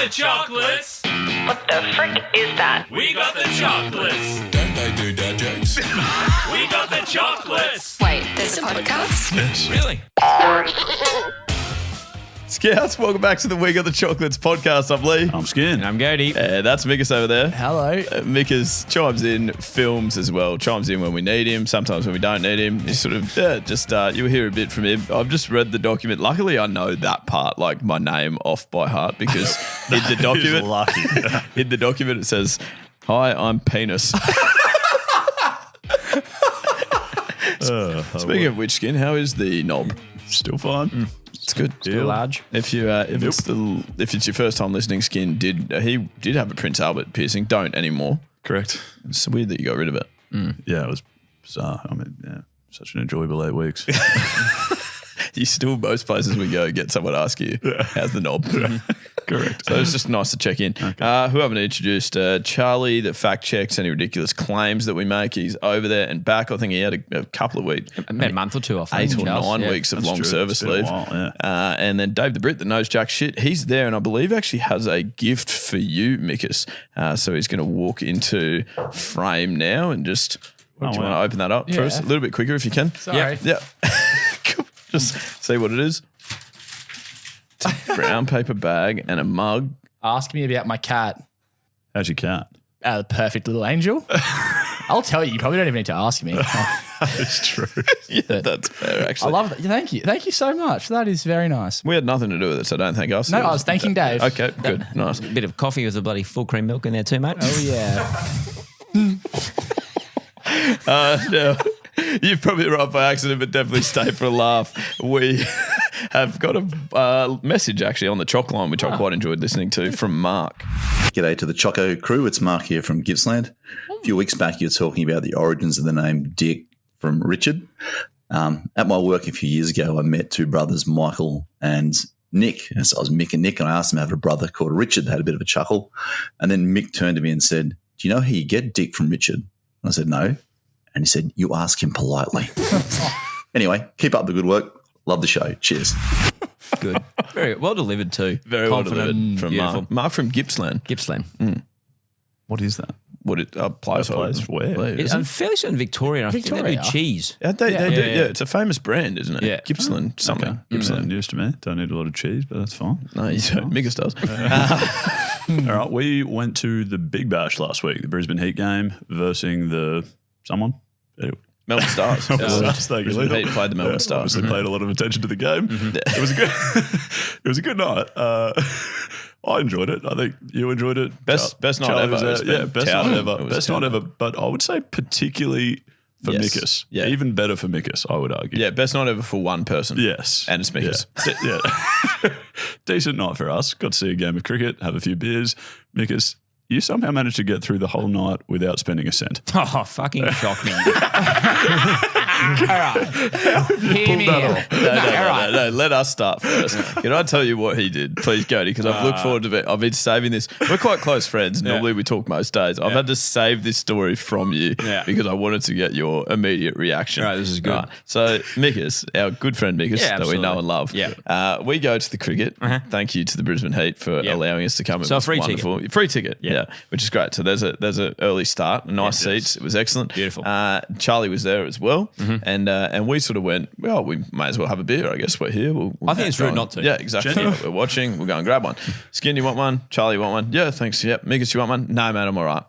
the chocolates. What the frick is that? We got the chocolates. Don't they do dad jokes? We got the chocolates. Wait, there's a podcast? Yes. Really? Scouts, welcome back to the We Got the Chocolates podcast. I'm Leigh. I'm Skin. And I'm Gode. That's Mickus over there. Hello. Mickus chimes in, films as well. Chimes in when we need him, sometimes when we don't need him. He sort of, you'll hear a bit from him. I've just read the document. Luckily, I know that part, like my name off by heart, because in the document, in the document it says, "Hi, I'm Penis." Speaking of which, Skin, how is the knob? Still fine. It's good. Still large. If it's your first time listening, Skin he did have a Prince Albert piercing. Don't anymore. Correct. It's weird that you got rid of it. Yeah, it was bizarre. I mean, yeah, such an enjoyable 8 weeks. You still, most places we go, get someone to ask you, how's the knob? Correct. So it's just nice to check in. Okay. Who haven't introduced? Charlie, that fact checks any ridiculous claims that we make. He's over there and back. I think he had a couple of weeks. About a month or two off. 8 or 9 weeks of That's long true. service It's been a leave. while, yeah. And then Dave the Brit that knows jack shit, he's there and I believe actually has a gift for you, Mickus. So he's going to walk into frame now and just, do you want to open that up for us? A little bit quicker if you can. Sorry. Yeah. Just see what it is. It's a brown paper bag and a mug. Ask me about my cat. How's your cat? The perfect little angel. I'll tell you. You probably don't even need to ask me. It's true. Yeah, that's fair, I actually. love that. Thank you. Thank you so much. That is very nice. We had nothing to do with it, so don't thank us. No, I was thanking Dave. Okay, good. Nice. Bit of coffee with a bloody full cream milk in there too, mate. Oh, yeah. Now, you've probably arrived by accident, but definitely stay for a laugh. We have got a message actually on the Choc line, which I quite enjoyed listening to, from Mark. G'day to the Choco crew. It's Mark here from Gippsland. A few weeks back, you were talking about the origins of the name Dick from Richard. At my work a few years ago, I met two brothers, Michael and Nick. And so I was Mick and Nick, and I asked them to have a brother called Richard. They had a bit of a chuckle. And then Mick turned to me and said, "Do you know how you get Dick from Richard?" And I said, "No." And he said, "You ask him politely." Anyway, keep up the good work. Love the show. Cheers. Good. Very well delivered too. Very well Confident, delivered from beautiful. Mark. Mark from Gippsland. Gippsland. What is that? What it place where? I'm fairly certain Victoria. I think they Victoria. do cheese. They do. Yeah. It's a famous brand, isn't it? Yeah. Gippsland something. Okay. Gippsland news to me. Don't need a lot of cheese, but that's fine. No, you don't. Mickus does. All right, we went to the Big Bash last week, the Brisbane Heat game versus the someone. Anyway. Melbourne Stars. Stars, thank you. Brisbane Heat played the Melbourne Stars. Obviously paid a lot of attention to the game. It was a good. It was a good night. I enjoyed it. I think you enjoyed it. Best night Charlie ever. was there. It's been Yeah, best touted. night It ever. was Best night touted. ever. But I would say particularly for Yes. Mickus. Yeah. Even better for Mickus, I would argue. Yeah, best night ever for one person. Yes. And it's Mickus. Yeah. Yeah. Decent night for us. Got to see a game of cricket, have a few beers. Mickus, you somehow managed to get through the whole night without spending a cent. Oh, fucking shock me. All right. Hear me out. No, let us start first. Can I tell you what he did? Please, Gode, because I've looked forward to it. I've been saving this. We're quite close friends. Normally we talk most days. I've had to save this story from you because I wanted to get your immediate reaction. Right, this is good. Right. So, Mickus, our good friend Mickus, Yeah, that we know absolutely. and love. Yeah. We go to the cricket. Thank you to the Brisbane Heat for allowing us to come. It So a was free wonderful. Free ticket, yeah, which is great. So there's a early start, nice seats. It was excellent. Beautiful. Charlie was there as well, and we sort of went, well, we may as well have a beer. I guess we're here. We'll I think it's go rude on. not to. Yeah, exactly. Genuine. We're watching. We'll go and grab one. Skin, you want one? Charlie, you want one? Yeah, thanks. Yep. Mickus, you want one? No, man, I'm all right.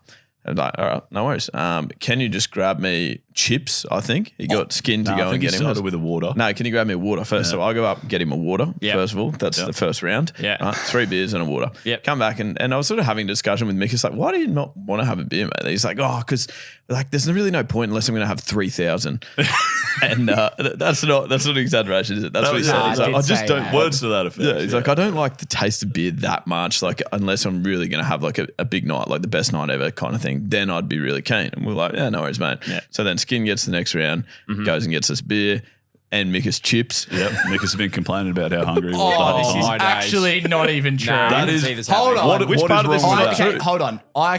I'm like, all right, no worries. Can you just grab me chips? I think he got Skin to No, go I and think get he him. started with a water. No, can you grab me a water first? So I go up and get him a water first of all. That's the first round. Yeah. Right, 3 beers and a water. Yep. Come back and I was sort of having a discussion with Mick. It's like, why do you not want to have a beer, mate? And he's like, oh, because like there's really no point unless I'm going to have 3,000. And that's not an exaggeration, is it? That's what he said. No, He's I like, did I just say don't. that. Words to that effect. Yeah, he's like, I don't like the taste of beer that much, like unless I'm really going to have like a big night, like the best night ever kind of thing. Then I'd be really keen. And we're like, yeah, no worries, mate. Yeah. So then Skin gets the next round, goes and gets us beer and Mickus chips. Yep. Mickus has been complaining about how hungry he was. Oh, this is this is actually not even true. That is- is Hold on. Which what part of is this wrong is with not that? true? Hold on. I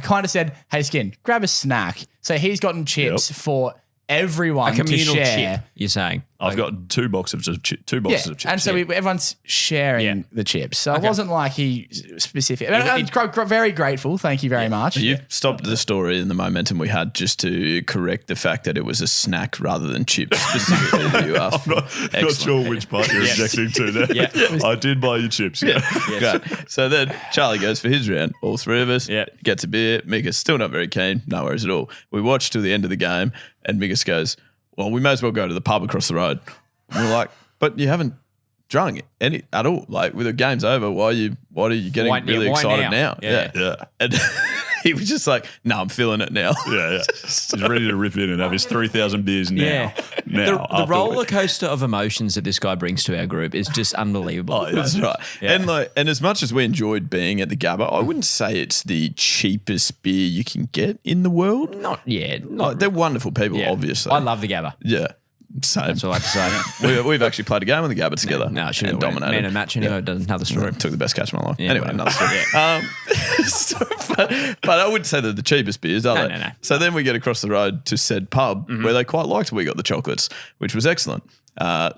kind of said, hey, Skin, grab a snack. So he's gotten chips for everyone A to communal share. chip, you're saying. I've got two boxes of chips. And so everyone's sharing the chips. So it wasn't like he specific. I'm very grateful. Thank you very much. You stopped the story and the momentum we had just to correct the fact that it was a snack rather than chips specifically that you asked for. Not sure which part you're objecting to there. I did buy you chips. Yeah. Great. So then Charlie goes for his round. All three of us gets a beer. Mickus still not very keen. No worries at all. We watch till the end of the game and Mickus goes, well, we may as well go to the pub across the road. And we're like, but you haven't drunk any at all. Like, with the game's over, why are you getting really excited now? Yeah. And he was just like, no, I'm feeling it now. Yeah. He's ready to rip in and have his 3,000 beers now. Yeah. The roller coaster of emotions that this guy brings to our group is just unbelievable. Oh, yeah. That's right. Yeah. And as much as we enjoyed being at the Gabba, I wouldn't say it's the cheapest beer you can get in the world. They're wonderful people, obviously. I love the Gabba. Yeah. Same. That's all I have to say. We've actually played a game on the Gabba together. No, I should and have dominated. Man of match anyway. Another story. Took the best catch of my life. Yeah, anyway, whatever. another story. But I wouldn't say they're the cheapest beers, are they? No. So then we get across the road to said pub where they quite liked We Got the Chocolates, which was excellent.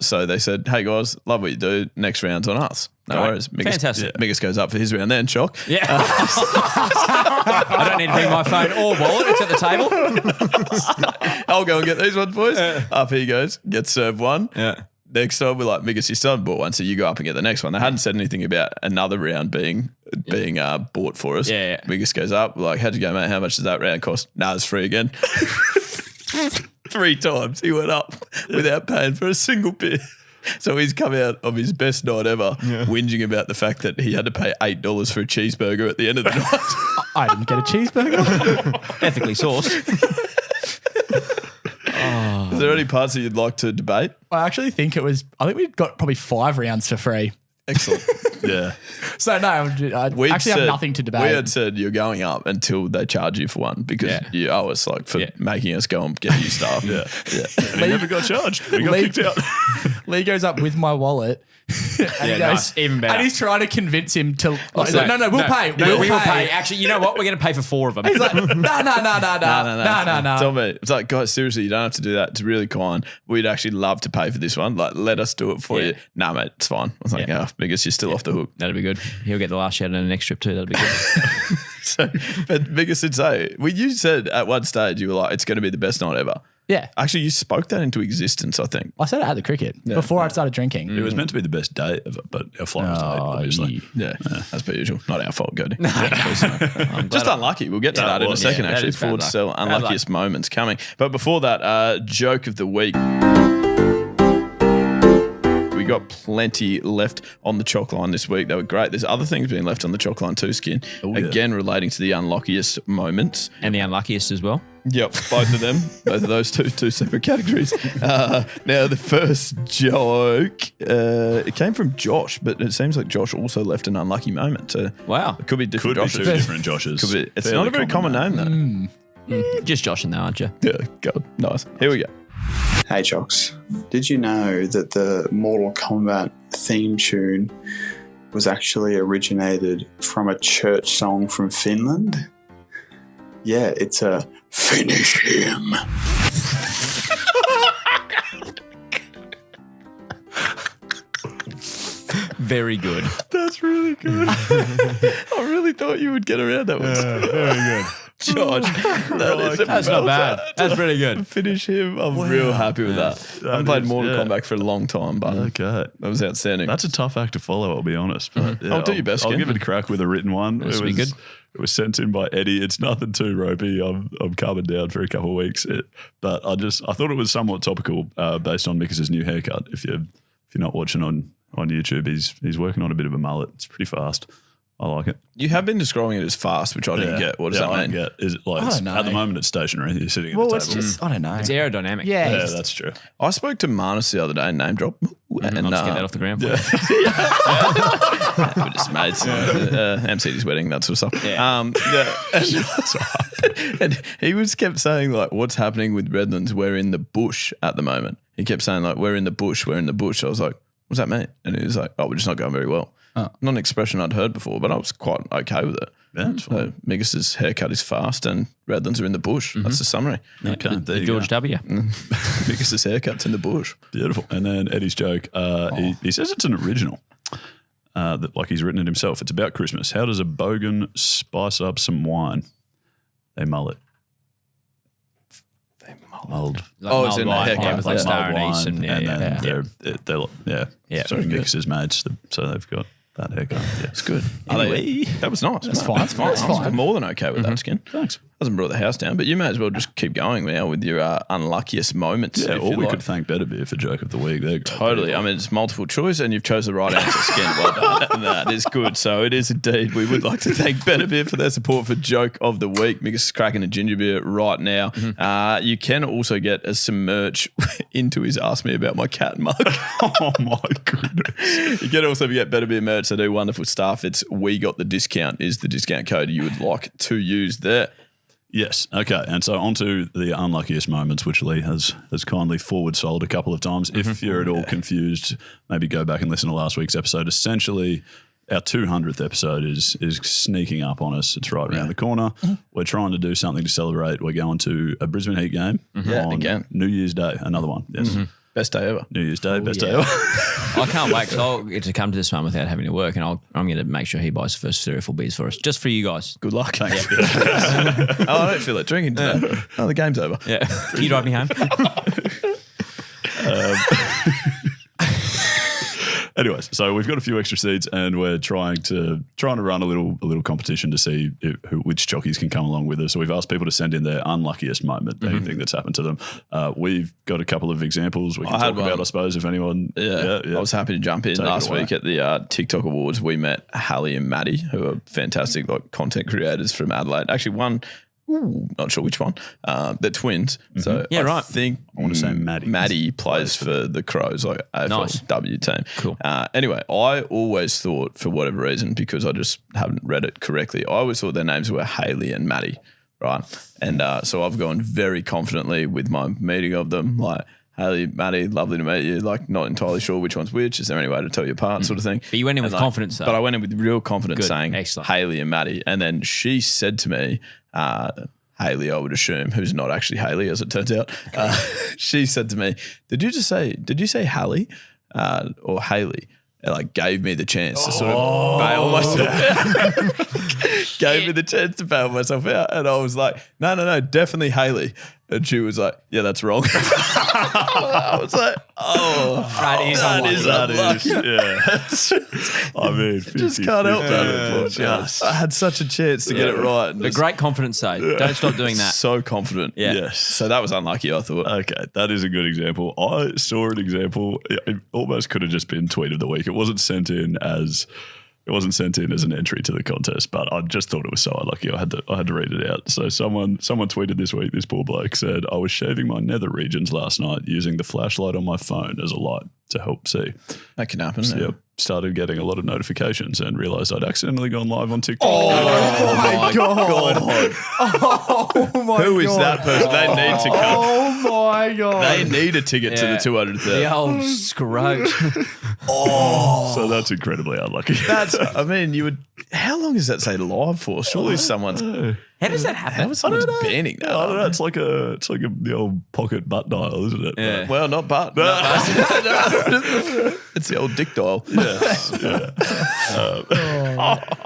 So they said, hey guys, love what you do. Next round's on us. No worries. Fantastic. Mickus goes up for his round then, shock. Yeah. I don't need to bring my phone or wallet. It's at the table. I'll go and get these ones, boys. Up he goes, gets served one. Yeah. Next time we're like, Mickus, you still haven't bought one, so you go up and get the next one. They hadn't said anything about another round being bought for us. Yeah. Mickus goes up, we're like, how'd you go, mate? How much does that round cost? Nah, it's free again. 3 times he went up without paying for a single beer. So he's come out of his best night ever whinging about the fact that he had to pay $8 for a cheeseburger at the end of the night. I didn't get a cheeseburger. Ethically sourced. Is there any parts that you'd like to debate? I actually think we got probably 5 rounds for free. Excellent. Yeah. So no, I actually have nothing to debate. We had said you're going up until they charge you for one because you owe us for making us go and get you stuff. Yeah. And he never got charged. We got kicked out. Leigh goes up with my wallet. And he goes, nice. Even better. And he's trying to convince him to. He's like, no, we'll pay. We will pay. Actually, you know what? We're going to pay for 4 of them. He's like, no. Tell me. It's like, guys, seriously, you don't have to do that. It's really kind. We'd actually love to pay for this one. Like, let us do it for you. Nah, mate, it's fine. I was like, Mickus, you're still off the hook. That'd be good. He'll get the last shout on the next trip too. That'd be good. So, but Mickus did say, you said at one stage, you were like, it's going to be the best night ever. Yeah. Actually, you spoke that into existence, I think. I said it at the cricket before I started drinking. It was meant to be the best day ever, but our flight was delayed, obviously. Yeah, as per usual. Not our fault, Gode. Just unlucky. We'll get to that in a second, actually. Forward to sell unluckiest moments coming. But before that, joke of the week. We got plenty left on the chalk line this week. They were great. There's other things being left on the chalk line too, Skin. Again, relating to the unluckiest moments. And the unluckiest as well. Yep, both of them. Both of those two separate categories. Now, the first joke, it came from Josh, but it seems like Josh also left an unlucky moment. So wow. It could be different Could Joshes. be 2 different Joshes. It's not a very common name, though. Just Josh and though, aren't you? Yeah, God, nice. Here we go. Hey Jocks, did you know that the Mortal Kombat theme tune was actually originated from a church song from Finland? Yeah, it's a Finish Him. Very good. That's really good. I really thought you would get around that one. Very good. George, That's not bad. That's pretty good. Finish him. I'm real happy with that. I haven't played Mortal Kombat for a long time, but that was outstanding. That's a tough act to follow, I'll be honest. But do your best, I'll Ken. give it a crack with a written one. This will be good. It was sent in by Eddie. It's nothing too ropey. I'm calming down for a couple of weeks. But I thought it was somewhat topical based on Mickus' new haircut. If you're not watching on YouTube, he's working on a bit of a mullet. It's pretty fast. I like it. You have been describing it as fast, which I didn't get. What does that mean? Get. Is it like I don't know. at the moment it's stationary. You're sitting at the Well, it's table. just, I don't know. It's aerodynamic. Yeah. That's true. I spoke to Marnus the other day, name drop. And I'll just get that off the ground for you. we're just mates. MC's wedding, that sort of stuff. And he kept saying, like, what's happening with Redlands? We're in the bush at the moment. He kept saying, like, we're in the bush, we're in the bush. I was like, what's that mean? And he was like, oh, we're just not going very well. Not an expression I'd heard before, but I was quite okay with it. Yeah, it's fine. So Mickus's haircut is fast and Redlands are in the bush. That's the summary. Okay, there you George go. W. Mickus's haircut's in the bush. Beautiful. And then Eddie's joke, he says it's an original, that like he's written it himself. It's about Christmas. How does a bogan spice up some wine? They mull it. Mulled. Oh, it's in the haircut. Yeah, with like mulled star anise wine, and they're sorry, Mickus's mates, so they've got that haircut. Yeah, It's good. That was nice. That's fine. It's fine. It's fine. More than okay with that skin. Thanks. Hasn't brought the house down, but you may as well just keep going now with your unluckiest moments. Yeah, if or you we like. could thank Better Beer for joke of the week. They're great Totally. people. I mean, it's multiple choice and you've chose the right answer, Skin. Well done. That is good. So it is indeed. We would like to thank Better Beer for their support for Joke of the Week. Mickus is cracking a ginger beer right now. You can also get some merch into his Ask Me About My Cat mug. Oh, my goodness. You can also get Better Beer merch. They do wonderful stuff. It's We Got the Discount is the discount code you would like to use there. Yes. Okay. And so on to the unluckiest moments, which Leigh has kindly forward sold a couple of times. If you're at all confused, maybe go back and listen to last week's episode. Essentially, our 200th episode is sneaking up on us. It's right around the corner. We're trying to do something to celebrate. We're going to a Brisbane Heat game on again. New Year's Day. Another one. Yes. Best day ever. New Year's Day. Best day ever. I can't wait because I'll get to come to this one without having to work, and I'm going to make sure he buys the first 3 or 4 beers for us, just for you guys. Good luck. Thanks. I don't feel like drinking today. Oh, the game's over. Yeah. Can you drive me home? Anyways, so we've got a few extra seats, and we're trying to run a little competition to see which jockeys can come along with us. So we've asked people to send in their unluckiest moment, anything that's happened to them. We've got a couple of examples we can talk about, I suppose, if anyone. Yeah. I was happy to jump in. Last week at the TikTok Awards, we met Hallie and Maddie, who are fantastic content creators from Adelaide. Actually, one. Not sure which one. They're twins. So I think I want to say Maddie. Maddie plays for the Crows, like AFLW team. Cool. Anyway, I always thought, for whatever reason, because I just haven't read it correctly, I always thought their names were Haley and Maddie, right? And so I've gone very confidently with my meeting of them, like, Haley, Maddie, lovely to meet you. Like, not entirely sure which one's which. Is there any way to tell you apart, sort of thing? But you went in with confidence, though. But I went in with real confidence, Good. saying Excellent. Haley and Maddie. And then she said to me, Haley, I would assume, who's not actually Haley, as it turns out. She said to me, did you say Haley or Haley? And like gave me the chance to sort of bail myself out. Gave me the chance to bail myself out. And I was like, no, definitely Haley. And she was like, yeah, that's wrong. I was like, that is unlucky. Yeah. I mean, 50, Just can't help that. it. I had such a chance to get it right. And A great confidence, though. Don't stop doing that. So confident. Yeah. Yes. So that was unlucky, I thought. Okay, that is a good example. I saw an example. It almost could have just been tweet of the week. It wasn't sent in as an entry to the contest, but I just thought it was so unlucky. I had to read it out. So someone tweeted this week. This poor bloke said, "I was shaving my nether regions last night using the flashlight on my phone as a light to help see." That can happen. So, started getting a lot of notifications and realised I'd accidentally gone live on TikTok. Oh my God. Oh my Who is that person? They need to come. Oh my God. They need a ticket to the 200th. The old scrote. So that's incredibly unlucky. I mean, you would. How long does that say live for? Surely someone's. How does that happen? Someone's banning that. I don't know. It's like the old pocket butt dial, isn't it? Yeah. Well, not but. It's the old dick dial. Yes. Yeah.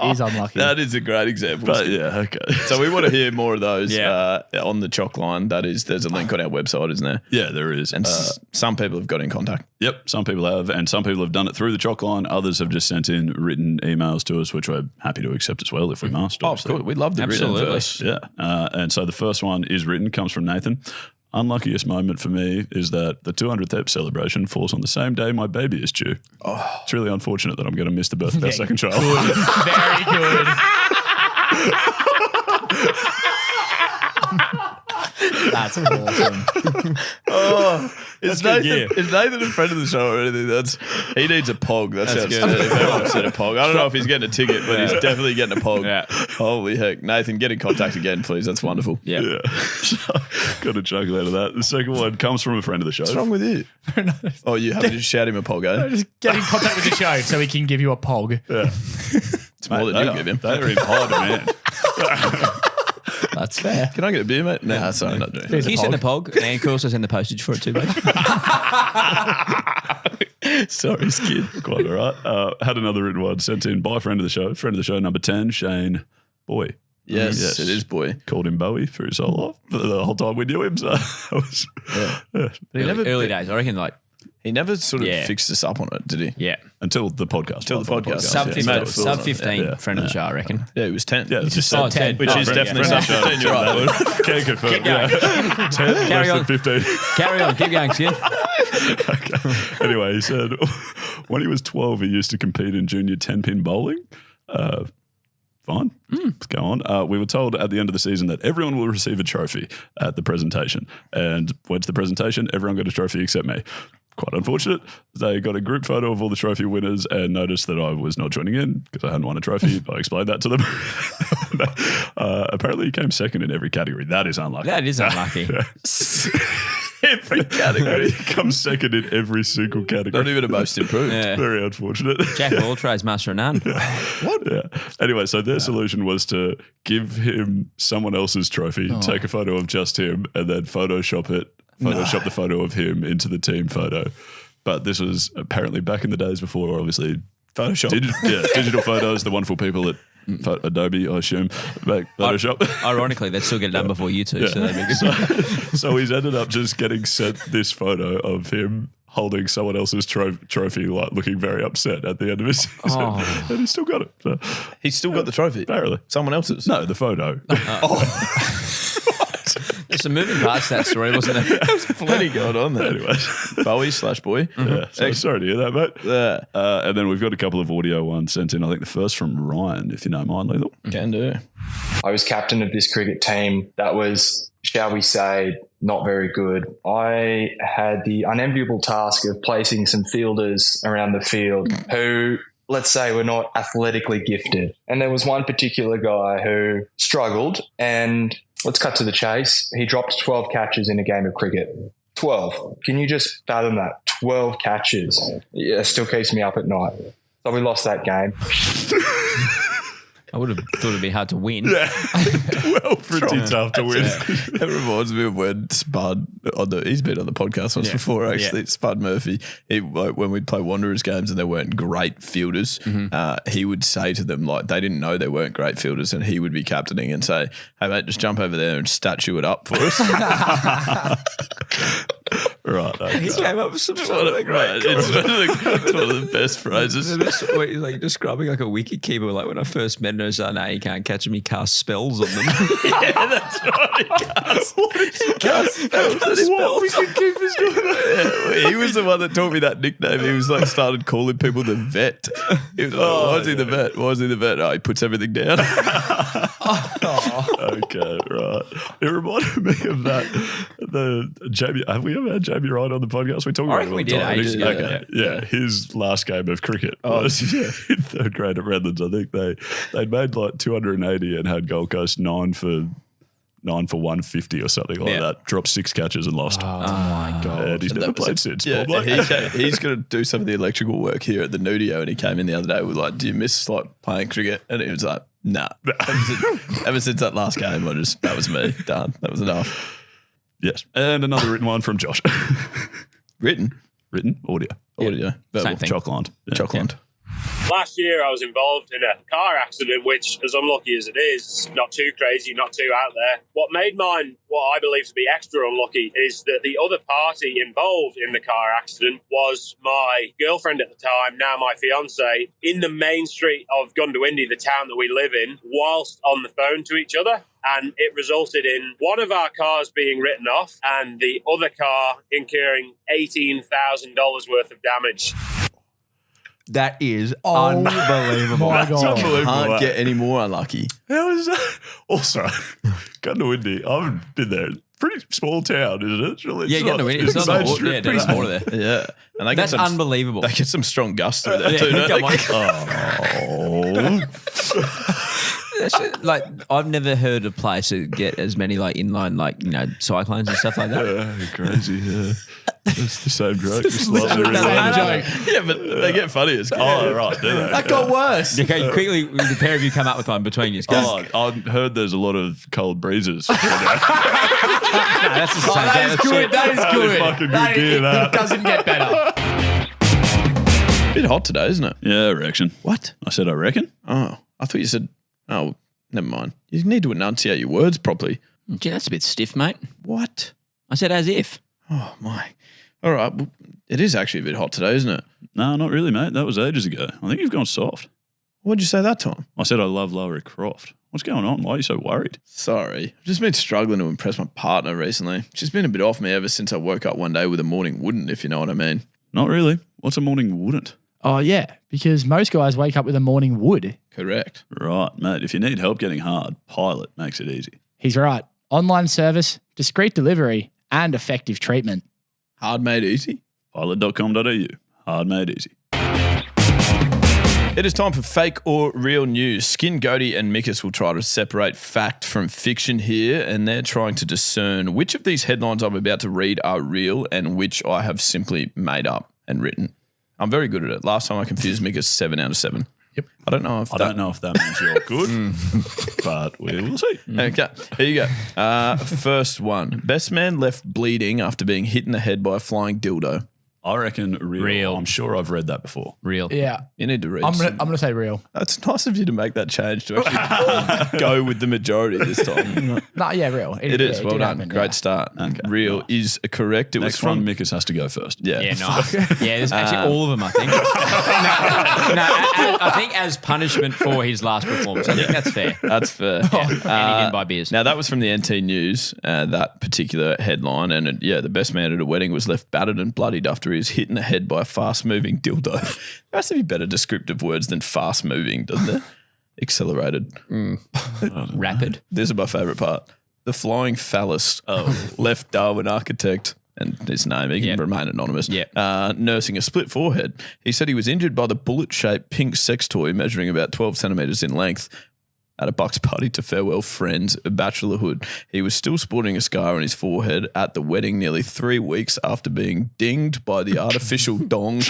He's unlucky. That is a great example. But yeah, okay. So we want to hear more of those Yeah. on the Chalk line. There's a link on our website, isn't there? Yeah, there is. And some people have got in contact. Yep, some people have, and some people have done it through the Chalk line. Others have just sent in written emails to us, which we're happy to accept as well if we must. Oh, cool. We'd love the written Absolutely. verse. Yeah, and so the first one is written, comes from Nathan. Unluckiest moment for me is that the 200th ep celebration falls on the same day my baby is due. Oh. It's really unfortunate that I'm going to miss the birth of our second child. Very good. That's awesome. Is Nathan a friend of the show or anything? He needs a pog. That's good. If everyone's said a pog. I don't know if he's getting a ticket, but he's definitely getting a pog. Yeah. Holy heck. Nathan, get in contact again, please. That's wonderful. Yeah. Yeah, got a chuckle out of that. The second one comes from a friend of the show. What's wrong with you? Oh, you have to just shout him a pog, eh? Just get in contact with the show so he can give you a pog. Yeah. It's more than you give him. They are in high demand. That's fair. Can I get a beer, mate? No, sorry, not doing Here's Can you send the pog? And of course, I send the postage for it too, mate. it. Sorry, Skid. Quite all right. Had another written one sent in by friend of the show, number 10, Shane Boy. Yes, it is Boy. Called him Bowie for his whole life, for the whole time we knew him. So But he never, Early days, I reckon. Like he never sort of Yeah. fixed us up on it, did he? yeah, until the podcast. Till the podcast. sub Yeah. 15, Made it full on sub it. 15 Yeah. friend of the show, I reckon. Yeah, he was 10. Yeah, it's just Oh, 10. Which is Oh, definitely yeah. sub 15. You're right. Can confirm. Keep going. Yeah. 10, Carry less on. than 15. Carry on, keep going, Skid. Okay. Anyway, he said when he was 12, he used to compete in junior 10-pin bowling. Fine. Let's go on. We were told at the end of the season that everyone will receive a trophy at the presentation. And went to the presentation, everyone got a trophy except me. Quite unfortunate. They got a group photo of all the trophy winners and noticed that I was not joining in because I hadn't won a trophy. I explained that to them. Apparently he came second in every category. That is unlucky. That is unlucky. Every category. He comes second in every single category. Not even a most improved. Yeah. Very unfortunate. Jack of all trades, master of none. Yeah. Anyway, so their solution was to give him someone else's trophy, take a photo of just him, and then Photoshop the photo of him into the team photo. But this was apparently back in the days before, obviously, Photoshop. digital photos. The wonderful people at Adobe, I assume, make Photoshop. Ironically, they'd still get it done before you two, so that'd be good. So he's ended up just getting sent this photo of him holding someone else's trophy, like looking very upset at the end of his season. And he's still got it. So, He's still got the trophy. apparently. Someone else's. No, the photo. There's some moving parts to that story, wasn't there? There's plenty going on there. Anyway. Bowie/Boy. Yeah, so sorry to hear that, mate. Yeah. And then we've got a couple of audio ones sent in. I think the first from Ryan, if you don't mind, Lethal. Can do. I was captain of this cricket team that was, shall we say, not very good. I had the unenviable task of placing some fielders around the field who, let's say, were not athletically gifted. And there was one particular guy who struggled, and let's cut to the chase. He dropped 12 catches in a game of cricket. 12. Can you just fathom that? 12 catches. Yeah, it still keeps me up at night. So we lost that game. I would have thought it'd be hard to win. Well, pretty tough to win. That reminds me of when Spud, he's been on the podcast once before, actually. Spud Murphy, when we'd play Wanderers games and they weren't great fielders, he would say to them, like, they didn't know they weren't great fielders, and he would be captaining and say, hey, mate, just jump over there and statue it up for us. Right. Okay. He came up with some sort of great. It's one of the best phrases. He's like describing like a wicket keeper. Like when I first met him, I was like, no, you can't catch him. He casts spells on them. Yeah, that's right. He casts spells. What wicket keepers doing that? Yeah, he was the one that taught me that nickname. He was like started calling people the vet. He was like, why is he the vet? Why is he the vet? Oh, he puts everything down. Okay, right. It reminded me of that. The Jamie. Have we ever had Jamie Ryan on the podcast? We talked about it all we the did time. ages ago. Okay. Yeah, his last game of cricket was in third grade at Redlands. I think they'd made like 280 and had Gold Coast 9 for 150 or something like that. Dropped 6 catches and lost. Oh my God. And he's never played since. Yeah, Bob. he's going to do some of the electrical work here at the Nudio, and he came in the other day with like, do you miss like playing cricket? And he was like, nah. Ever since that last game, that was me. Done. That was enough. Yes. And another written one from Josh. Written Audio. audio. Same thing. Chocolate. Yeah. Chocolate. Last year, I was involved in a car accident, which, as unlucky as it is, not too crazy, not too out there. What made mine, what I believe to be extra unlucky, is that the other party involved in the car accident was my girlfriend at the time, now my fiance, in the main street of Gundawindi, the town that we live in, whilst on the phone to each other. And it resulted in one of our cars being written off and the other car incurring $18,000 worth of damage. That is unbelievable. My God. Can't get any more unlucky. How is that? Also, Gundawindi, I haven't been there. Pretty small town, isn't it? Surely Yeah, Gundawindi. It's not main the street, yeah, pretty that's small. water there. Yeah. And they That's get some, unbelievable. They get some strong gusts through there Yeah, too, don't come they? on. Like I've never heard a place that get as many like inline cyclones and stuff like that. Yeah, crazy. Yeah, it's the same joke. Just slightly Same rewind. joke. Yeah, but they get funnier. Oh, right, do they? That got worse. Okay, quickly, the pair of you come up with one between you. Oh, I've heard there's a lot of cold breezes. No, that's the same. That is good. That is good. fucking good gear, It that. doesn't get better. Bit hot today, isn't it? Yeah, I reckon. What? I said I reckon. Oh, I thought you said. Oh, never mind. You need to enunciate your words properly. Gee, that's a bit stiff, mate. What? I said as if. Oh my. All right. Well, it is actually a bit hot today, isn't it? No, not really, mate. That was ages ago. I think you've gone soft. What'd you say that time? I said I love Lara Croft. What's going on? Why are you so worried? Sorry. I've just been struggling to impress my partner recently. She's been a bit off me ever since I woke up one day with a morning wouldn't, if you know what I mean. Not really. What's a morning wouldn't? Oh, yeah, because most guys wake up with a morning wood. Correct. Right, mate. If you need help getting hard, Pilot makes it easy. He's right. Online service, discreet delivery, and effective treatment. Hard made easy. Pilot.com.au. Hard made easy. It is time for fake or real news. Skin, Gode and Mickus will try to separate fact from fiction here, and they're trying to discern which of these headlines I'm about to read are real and which I have simply made up and written. I'm very good at it. Last time I confused Mickus 7 out of 7. Yep. I don't know if don't know if that means you're good, but we will see. Okay, here you go. First one. Best man left bleeding after being hit in the head by a flying dildo. I reckon real. I'm sure I've read that before. Real. Yeah. You need to read. I'm gonna say real. That's nice of you to make that change to actually go with the majority this time. No, yeah, real. It is. Well did done. happen, Great yeah. start. Okay. Real is correct. It Next was from one, Mickus has to go first. Yeah. Yeah, nice. Yeah, there's actually all of them, I think. I think as punishment for his last performance. I think that's fair. That's fair. And he didn't buy beers. Now, that was from the NT News, that particular headline. And the best man at a wedding was left battered and bloodied after he was hit in the head by a fast-moving dildo. There has to be better descriptive words than fast-moving, doesn't there? Accelerated. Rapid. This is my favourite part. The flying phallus left Darwin architect, and his name, he can remain anonymous, nursing a split forehead. He said he was injured by the bullet-shaped pink sex toy measuring about 12 centimetres in length at a Bucks party to farewell friends, a bachelorhood. He was still sporting a scar on his forehead at the wedding nearly 3 weeks after being dinged by the artificial dong.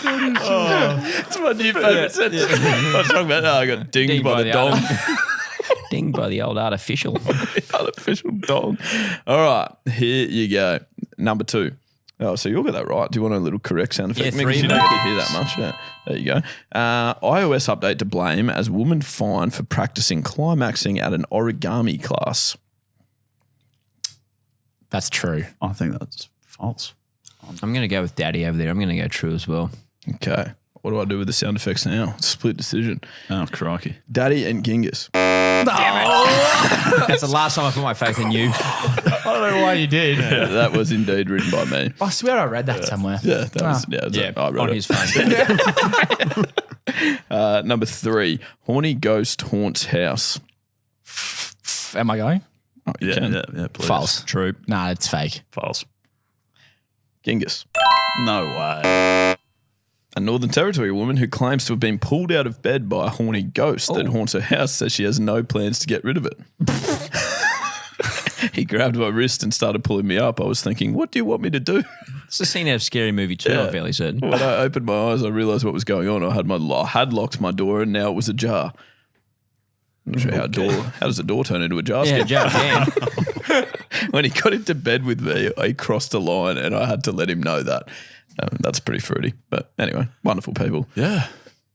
It's my new favourite sentence. I was talking about I got dinged by the dong. Dinged by the old artificial. Artificial dong. All right, here you go. Number 2. Oh, so you'll get that right. Do you want a little correct sound effect? Yeah, 3 Because you don't get to hear that much. Yeah. There you go. iOS update to blame as woman fined for practicing climaxing at an origami class. That's true. I think that's false. I'm going to go with Daddy over there. I'm going to go true as well. Okay. What do I do with the sound effects now? Split decision. Oh, crikey. Daddy and Genghis. That's the last time I put my faith in you. I don't know why you did. Yeah, that was indeed written by me. I swear I read that somewhere. Yeah, that was. I read on it. his phone. Number 3. Horny Ghost haunts house. Am I going? Oh, you Yeah, can. yeah, please. False. True. Nah, it's fake. False. Genghis. No way. A Northern Territory woman who claims to have been pulled out of bed by a horny ghost that haunts her house says she has no plans to get rid of it. He grabbed my wrist and started pulling me up. I was thinking, what do you want me to do? It's a scene out of Scary Movie 2, I'm fairly certain. When I opened my eyes, I realised what was going on. I had locked my door and now it was ajar. I'm not sure how does a door turn into a jar? Yeah, Joe, yeah. When he got into bed with me, I crossed a line and I had to let him know that. That's pretty fruity. But anyway, wonderful people. Yeah.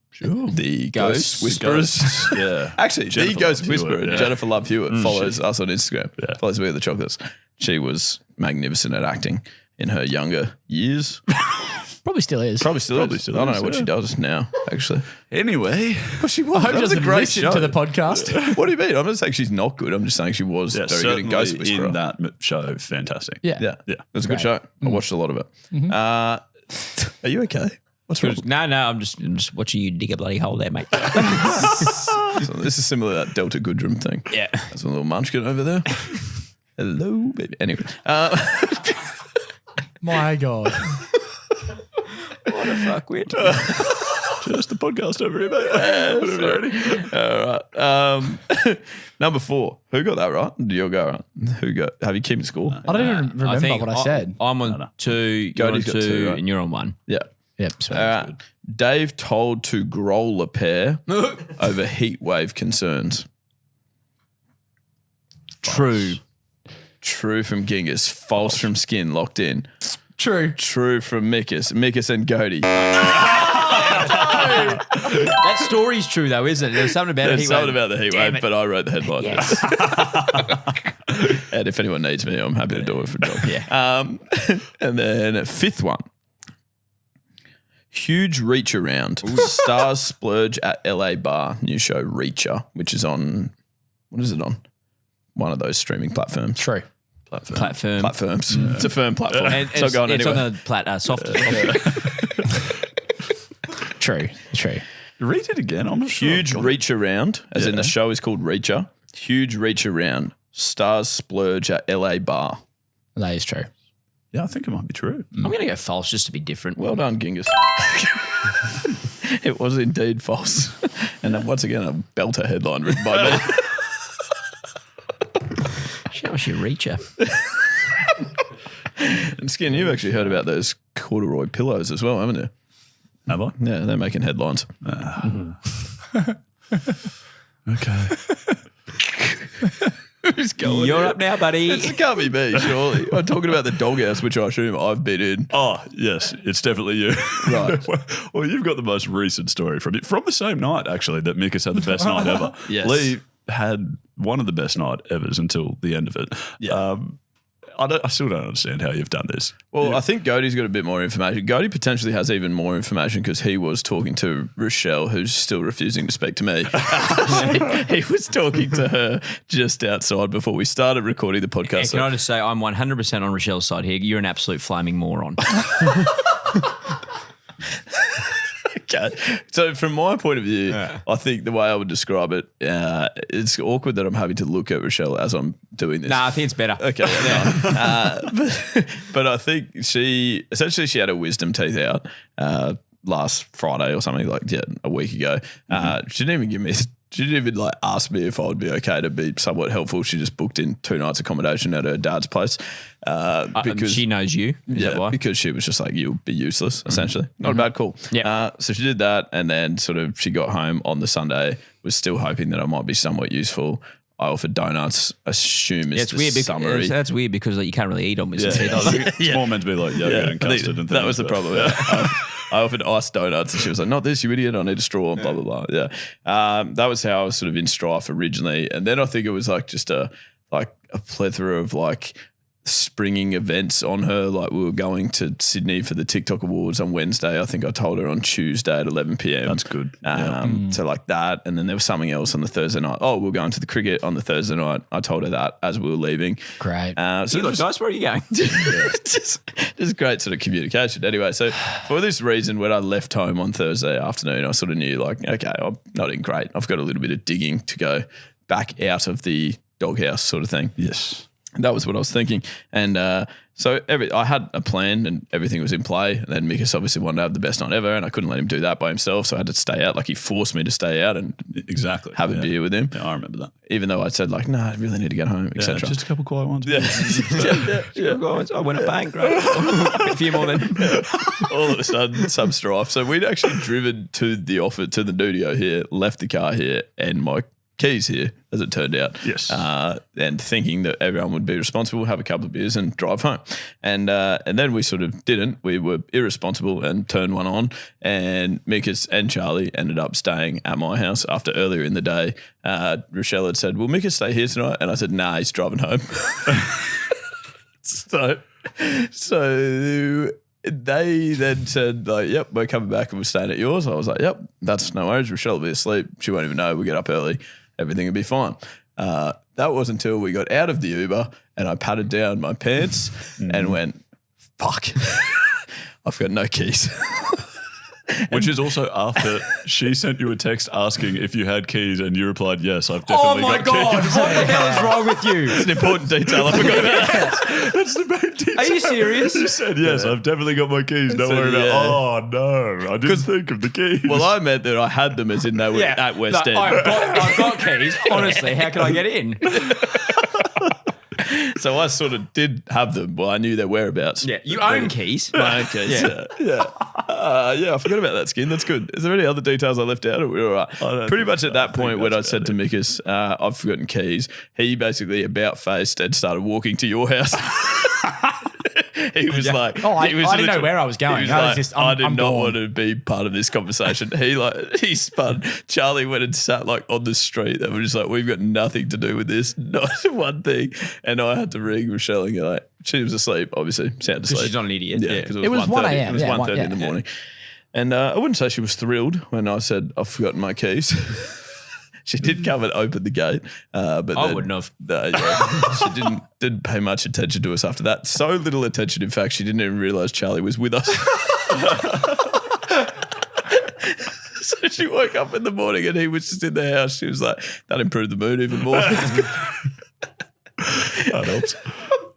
Sure. The Ghost Whisperers. Yeah. Actually, Jennifer the Ghost Love Hewitt, Whisperer, yeah. Jennifer Love Hewitt, follows us on Instagram. Yeah. Follows me with the chocolates. She was magnificent at acting in her younger years. Probably still is. Probably still is. I don't know what she does now, actually. Anyway. Well, she was. I hope That she was a doesn't great listen show. to the podcast. What do you mean? I'm not saying she's not good. I'm just saying she was Yeah, very good in Ghost certainly Whisperer. in that show, fantastic. Yeah. Yeah. Yeah. It was a good show. I watched a lot of it. Are you okay? What's wrong? No, I'm just watching you dig a bloody hole there, mate. So this is similar to that Delta Goodrum thing. Yeah. There's a little munchkin over there. Hello, baby. Anyway. My God. What a fuckwit. That's the podcast over here, mate. All right. Number 4. Who got that right? You'll go right. Have you keeping score? I don't even remember what I said. I'm on 2, you're on Gode's got 2, two, right? and you're on 1. Yeah. Yep. So All right. Dave told to growl a pair over heat wave concerns. True. True from Genghis. False from Skin. Locked in. True. True from Mickus. Mickus and Gode. That story's true though, isn't it? There's something about There's it. something about the heat wave, but I wrote the headline. Yes. And if anyone needs me, I'm happy to do it for a job. Yeah. And then 5th one. Huge reach around. Stars splurge at LA bar. New show Reacher, which is on, what is it on? One of those streaming platforms. True. Platforms. Yeah. It's a firm platform. And it's not going it's anywhere. on the soft. True. Read it again. I'm not sure. Huge reach around, as in the show is called Reacher. Huge reach around. Stars splurge at LA bar. That is true. Yeah, I think it might be true. I'm going to go false just to be different. Well done, Genghis. It was indeed false. And then once again, a belter headline written by me. Show us your reacher. And Skin, you've actually heard about those corduroy pillows as well, haven't you? Have I? Yeah, they're making headlines. Okay. Who's going? You're up now, buddy. It can't be me, surely. I'm talking about the Doghouse, which I assume I've been in. Oh, yes, it's definitely you. Right. Well, you've got the most recent story from the same night, actually, that Mickus had the best night ever. Yes. Leigh had one of the best night evers until the end of it. Yeah. I still don't understand how you've done this. Well, I think Gode's got a bit more information. Gode potentially has even more information because he was talking to Rochelle, who's still refusing to speak to me. He was talking to her just outside before we started recording the podcast. Yeah, can I just say I'm 100% on Rochelle's side here. You're an absolute flaming moron. Okay. So from my point of view, I think the way I would describe it, it's awkward that I'm having to look at Rochelle as I'm doing this. Nah, I think it's better. Okay. But I think she had her wisdom teeth out last Friday or something, like a week ago. She didn't even ask me if I would be okay to be somewhat helpful. She just booked in 2 nights accommodation at her dad's place because she knows you. Is that why? Because she was just like, you'll be useless, essentially. Not a bad call. Yeah. So she did that, and then sort of she got home on the Sunday, was still hoping that I might be somewhat useful. I offered donuts, assume it's weird summary. That's weird because you can't really eat on this. It's more meant to be like yogurt and custard and things. That was the problem. I offered iced donuts, and she was like, "Not this, you idiot! I need a straw." And blah blah blah. Yeah, that was how I was sort of in strife originally, and then I think it was like just a plethora of springing events on her. Like we were going to Sydney for the TikTok Awards on Wednesday. I think I told her on Tuesday at 11 p.m. That's good. So like that, and then there was something else on the Thursday night. Oh, we're going to the cricket on the Thursday night. I told her that as we were leaving. Great. So You look nice. Where are you going? just great sort of communication. Anyway, so for this reason, when I left home on Thursday afternoon, I sort of knew okay, I'm not in great. I've got a little bit of digging to go back out of the Doghouse sort of thing. Yes. That was what I was thinking. And so I had a plan and everything was in play. And then Mickus obviously wanted to have the best night ever, and I couldn't let him do that by himself. So I had to stay out. He forced me to stay out and have a beer with him. Yeah, I remember that. Even though I said no, I really need to get home, etc. Just a couple quiet ones. Yeah. I went a bang, great. A few more then. All of a sudden, some strife. So we'd actually driven to the Nudio here, left the car here, and my keys here, as it turned out. Yes. And thinking that everyone would be responsible, have a couple of beers and drive home. And then we sort of didn't. We were irresponsible and turned one on, and Mickus and Charlie ended up staying at my house after earlier in the day. Rochelle had said, will Mickus stay here tonight? And I said, nah, he's driving home. So they then said, yep, we're coming back and we're staying at yours. I was like, yep, that's no worries. Rochelle will be asleep. She won't even know. We'll get up early. Everything will be fine. That was until we got out of the Uber and I patted down my pants and went, fuck, I've got no keys. Which is also after she sent you a text asking if you had keys and you replied, yes, I've definitely got keys. What the hell is wrong with you? It's an important detail. I forgot about that. That's the main detail. Are you serious? You said, yes, I've definitely got my keys. Don't worry about oh, no. I didn't think of the keys. Well, I meant that I had them as in they were at West End. I've got keys. Honestly, how can I get in? So I sort of did have them. Well, I knew their whereabouts. Yeah, you own keys. My own keys. Yeah. I forgot about that, Skin. That's good. Is there any other details I left out? Or we're all right? Pretty much at that point when I said to Mickus, I've forgotten keys, he basically about-faced and started walking to your house. He was like, I didn't know where I was going. He was like, I did not want to be part of this conversation. He spun. Charlie went and sat like on the street. They were just like, we've got nothing to do with this, not one thing. And I had to ring Rochelle and go, like, she was asleep, obviously, sound asleep. She's not an idiot. Yeah, because it was 1 a.m. It was 1:30 in the morning. And I wouldn't say she was thrilled when I said I've forgotten my keys. She did come and open the gate, but I wouldn't have. She didn't pay much attention to us after that. So little attention, in fact, she didn't even realise Charlie was with us. So she woke up in the morning and he was just in the house. She was like, that improved the mood even more. That helps.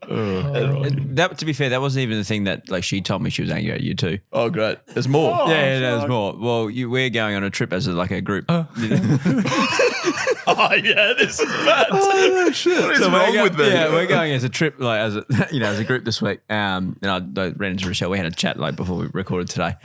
That, to be fair, that wasn't even the thing that like she told me she was angry at you too. Oh, great. There's more. There's more. Well, we're going on a trip as a group. Oh, yeah, this is bad. Oh, shit. What is wrong with me? Yeah, we're going as a trip, like as a group this week. And I ran into Rochelle. We had a chat like before we recorded today.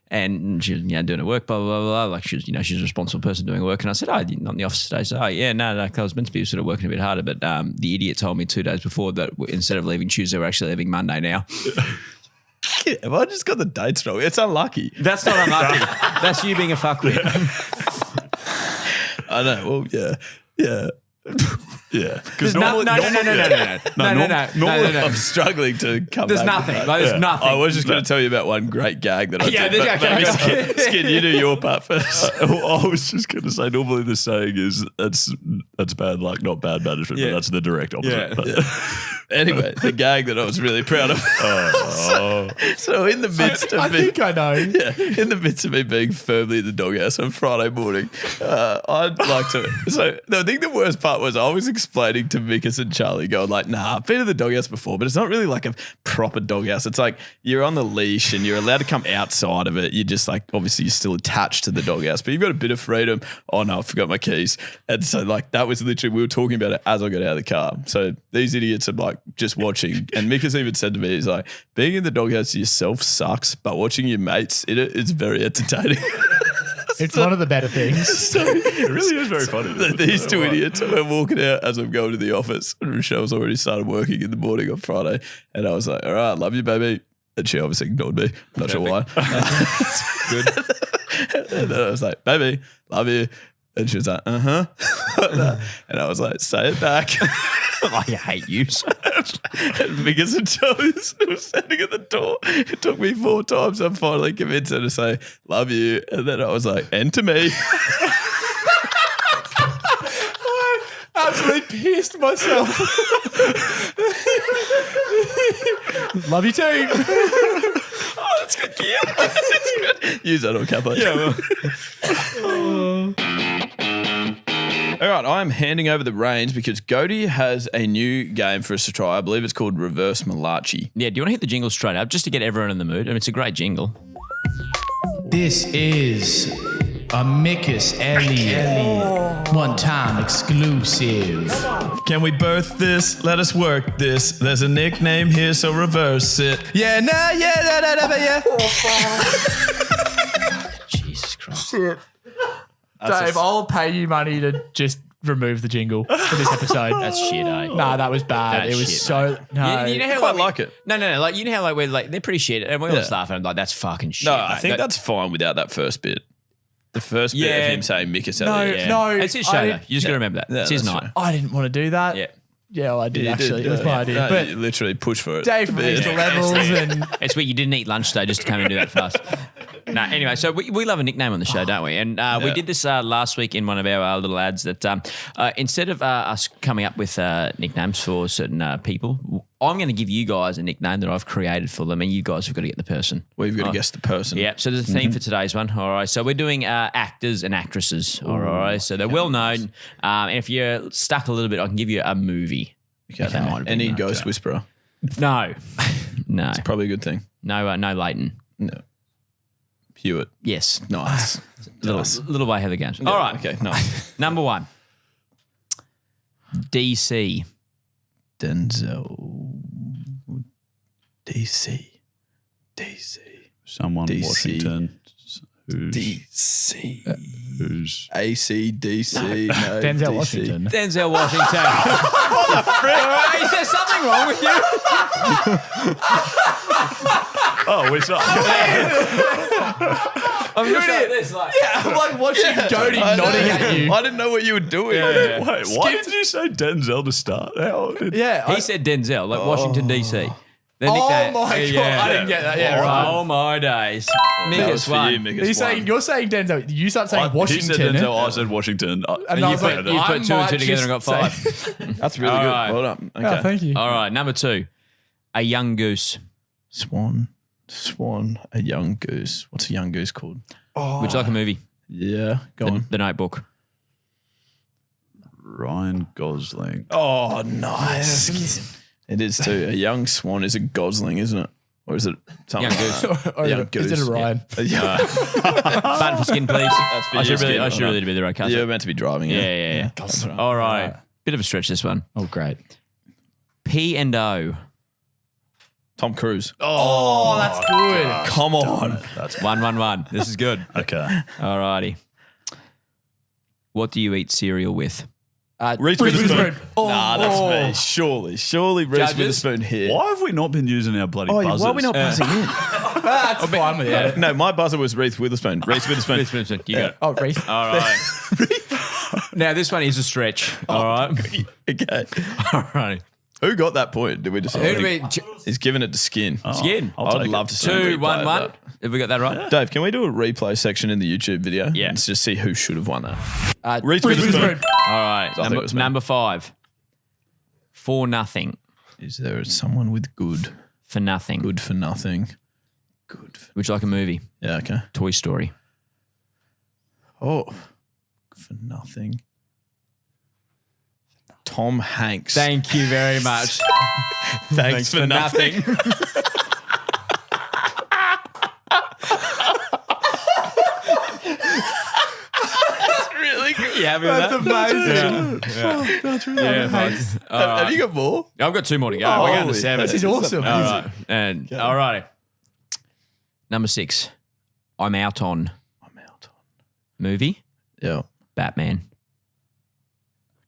And she was, doing her work, blah, blah, blah, blah. Like she was, she's a responsible person doing work. And I said, you're not in the office today. So, no, I was meant to be sort of working a bit harder. But the idiot told me 2 days before that instead of leaving Tuesday, we're actually leaving Monday now. Yeah, have I just got the dates wrong? It's unlucky. That's not unlucky. That's you being a fuckwit. I know. Well, yeah. Yeah. No. I'm struggling to come There's back. nothing. There's nothing. I was just going to tell you about one great gag that I did. there's Maybe Skin, you do your part first. I was just going to say, normally the saying is that's bad luck, not bad management, but that's the direct opposite. Anyway, the gag that I was really proud of. So in the midst of I think I know. Yeah, in the midst of me being firmly in the doghouse on Friday morning, I'd like to. So I think the worst part was I was explaining to Mickus and Charlie, going like, "Nah, I've been to the doghouse before, but it's not really like a proper doghouse. It's like you're on the leash and you're allowed to come outside of it. You're just like obviously you're still attached to the doghouse, but you've got a bit of freedom. Oh no, I forgot my keys." And so like that was literally we were talking about it as I got out of the car. So these idiots are like just watching, and Mickus even said to me, "He's like being in the doghouse yourself sucks, but watching your mates in it's very entertaining." It's one of the better things. It really is very funny. These two idiots were walking out as I'm going to the office, and Rochelle's already started working in the morning on Friday, and I was like, "All right, love you, baby." And she obviously ignored me. I'm not sure why. Good. And then I was like, "Baby, love you." And she was like, "Uh-huh." And I was like, "Say it back." I hate you. And Mickus and Charlie were standing at the door. It took me 4 times. I finally convinced her to say, "Love you." And then I was like, "And to me." I absolutely pissed myself. Love you too. Oh, that's good. Yeah. That's good. Use that on Capo. Yeah, well. All right, I'm handing over the reins because Gode has a new game for us to try. I believe it's called Reverse Malachi. Yeah, do you want to hit the jingle straight up just to get everyone in the mood? I mean, it's a great jingle. This is a Mickus Elliott one-time exclusive. Can we birth this? Let us work this. There's a nickname here, so reverse it. Yeah, nah, yeah, yeah. Jesus Christ. Shit. Dave, I'll pay you money to just remove the jingle for this episode. That's shit, eh? Nah, that was bad. That's it was shit, so... No. You know how I quite like it. No. Like, you know how like we're like, they're pretty shit. And we all laugh at them like, that's fucking shit. No, mate. I think that's fine without that first bit. The first bit of him saying Mickus Elliott. No, it's his show, though. You just got to remember that. Yeah, it's his that's night. true. I didn't want to do that. Yeah. Yeah, well, I did actually. did, It was my idea. No, But you literally push for it. Dave reached the levels and... It's where you didn't eat lunch today just to come and do that fast. No, anyway, so we love a nickname on the show, don't we? And we did this last week in one of our little ads that instead of us coming up with nicknames for certain people, I'm going to give you guys a nickname that I've created for them, and you guys have got to get the person. We've got to guess the person. Yeah, so there's a theme for today's one. All right, so we're doing actors and actresses. All right, so they're well known. And if you're stuck a little bit, I can give you a movie. Okay. Any ghost whisperer? No, no, It's probably a good thing. no, no, Leighton. No. Hewitt. Yes, Nice. little way ahead of the games. Yeah, All right, Okay, nice. number one, DC. Denzel. DC. Someone DC. Washington who's DC. who's ACDC. No, Denzel DC. Washington. Denzel Washington. What the frick? Is there something wrong with you? oh, we saw. I'm just like this, like I'm like watching Gode nodding at you. I didn't know what you were doing. Yeah. Wait, why did you say Denzel to start? How did, Yeah. he said Denzel, like Washington DC. The Oh nickname- my God, I didn't get that. Yeah, right. Oh my days. That was Mickus for you, one. Mickus. You're saying Denzel. You start saying He Washington. said Denzel, I said Washington. And You I was put, like, you I put two and might two together and got just five. That's really All good. right. Well done. Okay. Oh, thank you. All right, number two, a young goose. Swan, a young goose. What's a young goose called? Would you like a movie? Yeah, go on. The Notebook. Ryan Gosling. Oh, nice. It is too. A young swan is a gosling, isn't it? Or is it something Young goose. like that? Or Young is goose. it a Ryan? Yeah. Button for skin, please. That's for I your should really, skin, I should right? really be the right You're meant to be driving. Yeah. That's right. All right. Bit of a stretch, this one. Oh, great. P&O. Tom Cruise. Oh, that's good. Come on. That's 1-1-1. This is good. okay. All righty. What do you eat cereal with? Reese Witherspoon. Nah, that's me. Surely Reese Judges? Witherspoon here. Why have we not been using our bloody Oh, buzzers? why are we not buzzing in? That's fine with it. No, my buzzer was Reese Witherspoon. Reese Witherspoon. Reese Witherspoon. You got it. Oh, Reese. All right. Now, this one is a stretch. All right. Okay. All right. Who got that point? Did we decide? Who do we... He's giving it to Skin. Skin. I'll I'd take love it. to see him replay 2-1-1. that. Have we got that right? Dave, can we do a replay section in the YouTube video? Yeah. Let's just see who should have won that. Reese Witherspoon. Witherspoon. All right. I think it was me. Number 5. For nothing. Is there someone with good? For nothing. Good for nothing. Good for... Would you like a movie? Yeah, okay. Toy Story. Oh, for nothing. Tom Hanks. Thank you very much. Thanks for nothing. Really good. You happy with that? amazing. That's really Yeah, fine. All Have right. you got more? I've got 2 more to go. We're going to Holy 7. This is awesome. All right. And all righty. Number 6. I'm out on. Movie. Yeah. Batman.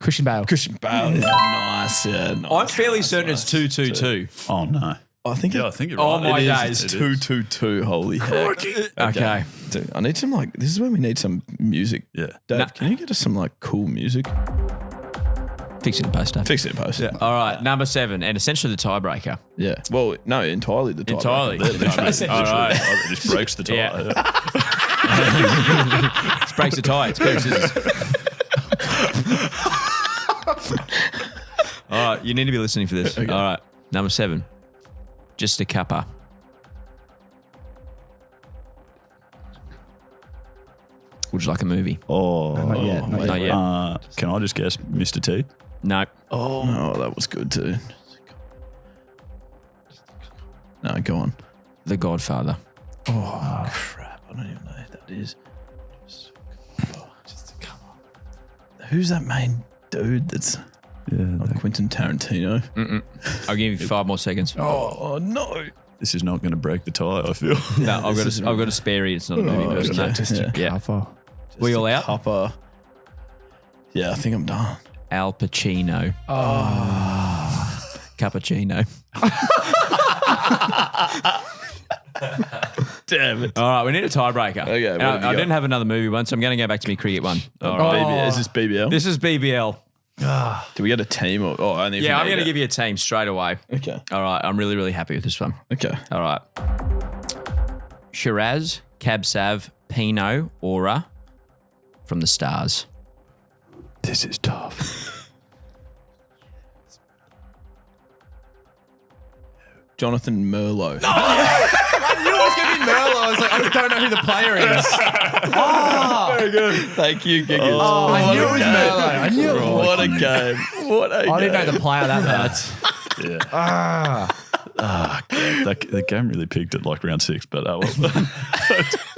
Christian Bale. Christian Bale. Yeah, nice. Yeah, nice. I'm fairly certain it's 2-2-2. Oh, no. I think Yeah, I think you're Oh, right. my It is. days. It is. 2-2-2. Holy heck. Okay. Dude, I need some this is when we need some music. Yeah. Dave, Nah. can you get us some cool music? Fix it in post, Dave. Fix it in post. Yeah. All right. Number 7. And essentially the tiebreaker. Yeah. Well, no, entirely the top. Entirely. Literally. All right. It just breaks the tie. Yeah. It breaks the tie. It's pair of scissors. All right. You need to be listening for this. Okay. All right. Number 7. Just a cuppa. Would you like a movie? Oh, Not yet. Not yet. Can I just guess Mr. T? No. Oh, that was good too. No, go on. The Godfather. Oh, crap. I don't even know who that is. Come on. Who's that main dude that's Yeah. Quentin Tarantino? I'll give you 5 more seconds. Oh, no. This is not going to break the tie, I feel. No, I've got a spare ear. It's not a movie person. okay. No. Just a Yeah. Alpha. We all out? Cuppa. Yeah, I think I'm done. Al Pacino. Cappuccino. Damn it. All right, we need a tiebreaker. Okay, what have you I got? didn't have another movie one, so I'm going to go back to me cricket one. All All right. right. Is this BBL? This is BBL. Do we get a team or only? If Yeah, you I'm need going to it? give you a team straight away. Okay. All right, I'm really, really happy with this one. Okay. All right. Shiraz, Cab Sav, Pinot, Aura from the Stars. This is tough. Jonathan Merlot. I knew it was going to be Merlot. I was like, I don't know who the player is. Oh, Very good. Thank you, Giggins. Oh, I knew it was Merlot. I knew it. What a game. What a game. I didn't know the player that bad. Yeah. The game really peaked at like round 6, but No,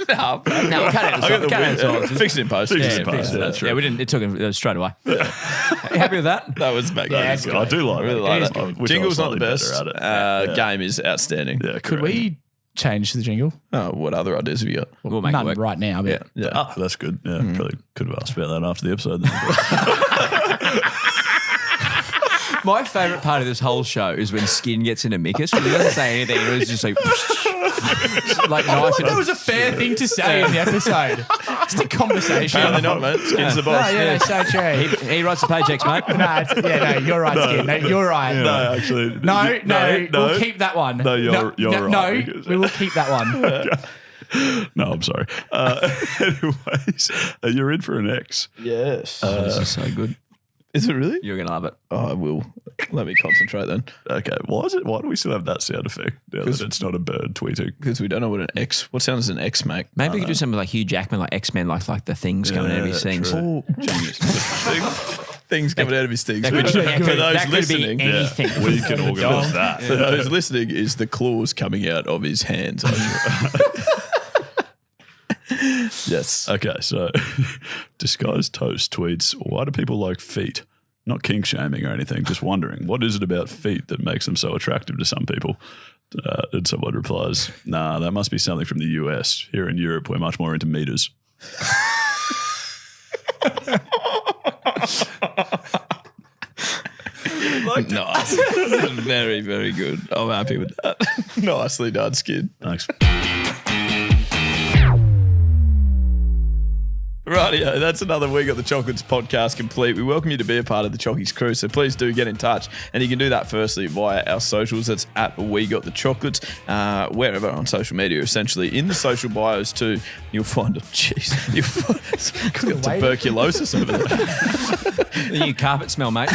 cut it. Fix it in post. That's true. Yeah, we didn't. It took him straight away. Happy with that? That was magnificent. I do like I really it. like It is that. good. Wish I was Jingle's not the slightly best. better at it. Game is outstanding. Yeah, Could we change the jingle? Oh, what other ideas have you got? We'll make it None work. right now, but Yeah. Ah, that's good. Yeah, probably could have asked about that after the episode. Then. My favourite part of this whole show is when Skin gets into Mickus. He doesn't say anything. It was just like nice. that was a fair thing to say in the episode. Just a conversation. Apparently not, mate. Skin's the boss. No, yeah, so true. He writes the paychecks, mate. No, you're right, Skin. No, you're right. No, actually. No, we'll keep that one. No, you're right. No, we will keep that one. No, I'm sorry. Anyways, you're in for an X. Yes. This is so good. Is it really? You're gonna love it. Oh, I will. Let me concentrate then. Okay, why do we still have that sound effect now that it's not a bird tweeting? Because we don't know what an X. What sound does an X make? Maybe we could do something like Hugh Jackman, like X-Men, like the things coming out of his things. true. Genius. Things coming out of his things. That could, Which, that for could, those that could be listening, anything. We can organise that. for those listening, is the claws coming out of his hands. Yes. Okay, so Disguised Toast tweets, why do people like feet? Not kink shaming or anything, just wondering, what is it about feet that makes them so attractive to some people? And someone replies, nah, that must be something from the US. Here in Europe, we're much more into meters. Nice. Very, very good. I'm happy with that. Nicely done, Skid. Thanks. Rightio, that's another week of the Chocolates podcast complete. We welcome you to be a part of the Chockies crew, so please do get in touch. And you can do that firstly via our socials. That's at We Got The Chocolates, wherever on social media, essentially. In the social bios too, you'll find you'll find got tuberculosis over there. The new carpet smell, mate.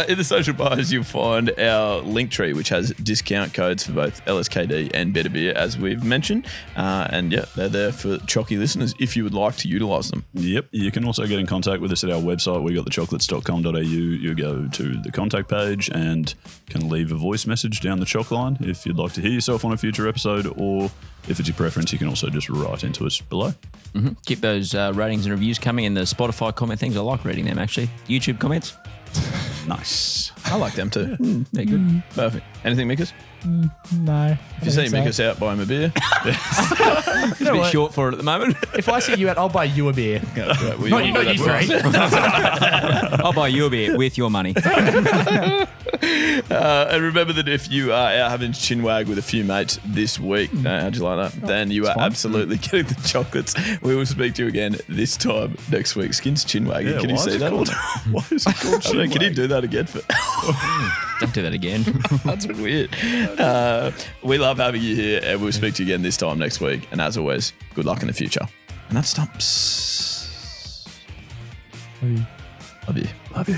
In the social bios, you'll find our link tree, which has discount codes for both LSKD and Better Beer, as we've mentioned. And yeah, they're there for Chocky listeners if you would like to utilise them. Yep. You can also get in contact with us at our website, wegotthechocolates.com.au. You go to the contact page and can leave a voice message down the choc line if you'd like to hear yourself on a future episode, or if it's your preference, you can also just write into us below. Mm-hmm. Keep those ratings and reviews coming in the Spotify comment things. I like reading them, actually. YouTube comments. Nice. I like them too. They're good. Perfect. Anything, Mickus? No. If you see Mickus out, buy him a beer. It's a bit short for it at the moment. If I see you out, I'll buy you a beer. Not you three. I'll buy you a beer with your money. And remember that if you are out having chinwag with a few mates this week, how'd you like that? Then you are absolutely getting the chocolates. We will speak to you again this time next week. Skin's chinwagging. Yeah, Can you see that? Why is it called chinwag? Can you do that again? Don't do that again. That's weird. We love having you here, and we'll speak to you again this time next week. And as always, good luck in the future. And that stumps. Love you. Love you.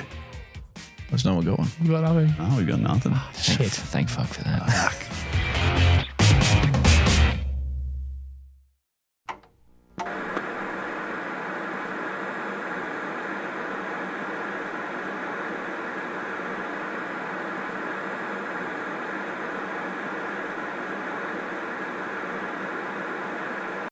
There's no one got one. You got nothing. Oh, we got nothing. Shit. Thank fuck for that.